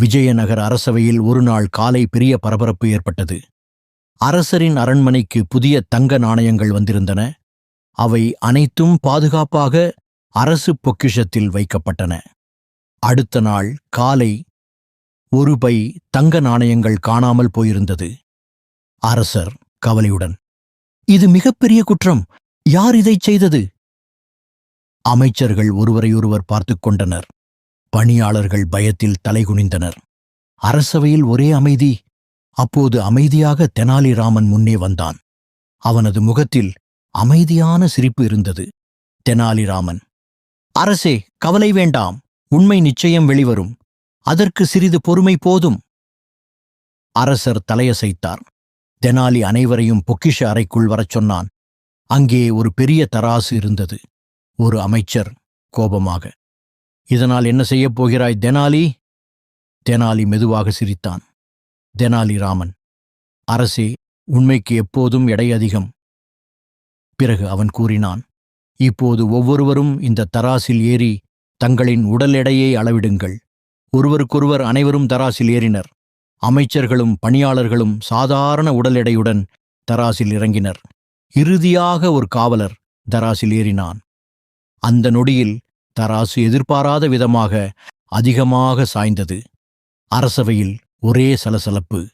விஜயநகர அரசவையில் ஒருநாள் காலை பெரிய பரபரப்பு ஏற்பட்டது. அரசரின் அரண்மனைக்கு புதிய தங்க நாணயங்கள் வந்திருந்தன. அவை அனைத்தும் பாதுகாப்பாக அரசு பொக்கிஷத்தில் வைக்கப்பட்டன. அடுத்த நாள் காலை ஒரு பை தங்க நாணயங்கள் காணாமல் போயிருந்தது. அரசர் கவலையுடன், "இது மிகப்பெரிய குற்றம். யார் இதைச் செய்தது?" அமைச்சர்கள் ஒருவரையொருவர் பார்த்துக் கொண்டனர். பணியாளர்கள் பயத்தில் தலைகுனிந்தனர். அரசவையில் ஒரே அமைதி. அப்போது அமைதியாக தெனாலிராமன் முன்னே வந்தான். அவனது முகத்தில் அமைதியான சிரிப்பு இருந்தது. தெனாலிராமன், "அரசே, கவலை வேண்டாம். உண்மை நிச்சயம் வெளிவரும். அதற்கு சிறிது பொறுமை போதும்." அரசர் தலையசைத்தார். தெனாலி அனைவரையும் பொக்கிஷ அறைக்குள் வரச் சொன்னான். அங்கே ஒரு பெரிய தராசு இருந்தது. ஒரு அமைச்சர் கோபமாக, "இதனால் என்ன செய்யப் போகிறாய் தெனாலி?" தெனாலி மெதுவாக சிரித்தான். தெனாலிராமன், "அரசே, உண்மைக்கு எப்போதும் எடை அதிகம்." பிறகு அவன் கூறினான், "இப்போது ஒவ்வொருவரும் இந்த தராசில் ஏறி தங்களின் உடல் எடையை அளவிடுங்கள்." ஒருவருக்கொருவர் அனைவரும் தராசில் ஏறினர். அமைச்சர்களும் பணியாளர்களும் சாதாரண உடல் எடையுடன் தராசில் இறங்கினர். இறுதியாக ஒரு காவலர் தராசில் ஏறினான். அந்த நொடியில் தராசு எதிர்பாராத விதமாக அதிகமாக சாய்ந்தது. அரசவையில் ஒரே சலசலப்பு.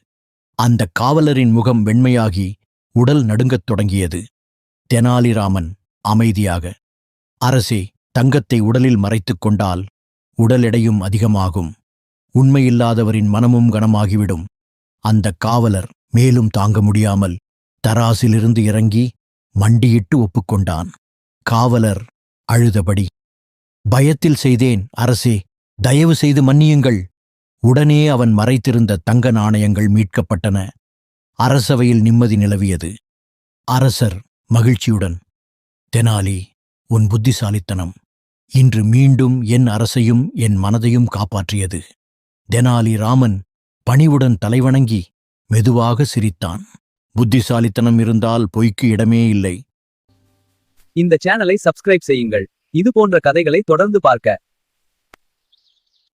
அந்த காவலரின் முகம் வெண்மையாகி உடல் நடுங்கத் தொடங்கியது. தெனாலிராமன் அமைதியாக, "அரசே, தங்கத்தை உடலில் மறைத்துக் கொண்டால் உடல் எடையும் அதிகமாகும். உண்மையில்லாதவரின் மனமும் கனமாகிவிடும்." அந்த காவலர் மேலும் தாங்க முடியாமல் தராசிலிருந்து இறங்கி மண்டியிட்டு ஒப்புக்கொண்டான். காவலர் அழுதபடி, "பயத்தில் செய்தேன் அரசே, தயவு செய்து மன்னியுங்கள்." உடனே அவன் மறைத்திருந்த தங்க நாணயங்கள் மீட்கப்பட்டன. அரசவையில் நிம்மதி நிலவியது. அரசர் மகிழ்ச்சியுடன், "தெனாலி, உன் புத்திசாலித்தனம் இன்று மீண்டும் என் அரசையும் என் மனதையும் காப்பாற்றியது." தெனாலிராமன் பணிவுடன் தலைவணங்கி மெதுவாக சிரித்தான். புத்திசாலித்தனம் இருந்தால் பொய்க்கு இடமே இல்லை. இந்த சேனலை சப்ஸ்கிரைப் செய்யுங்கள். இது போன்ற கதைகளை தொடர்ந்து பார்க்க.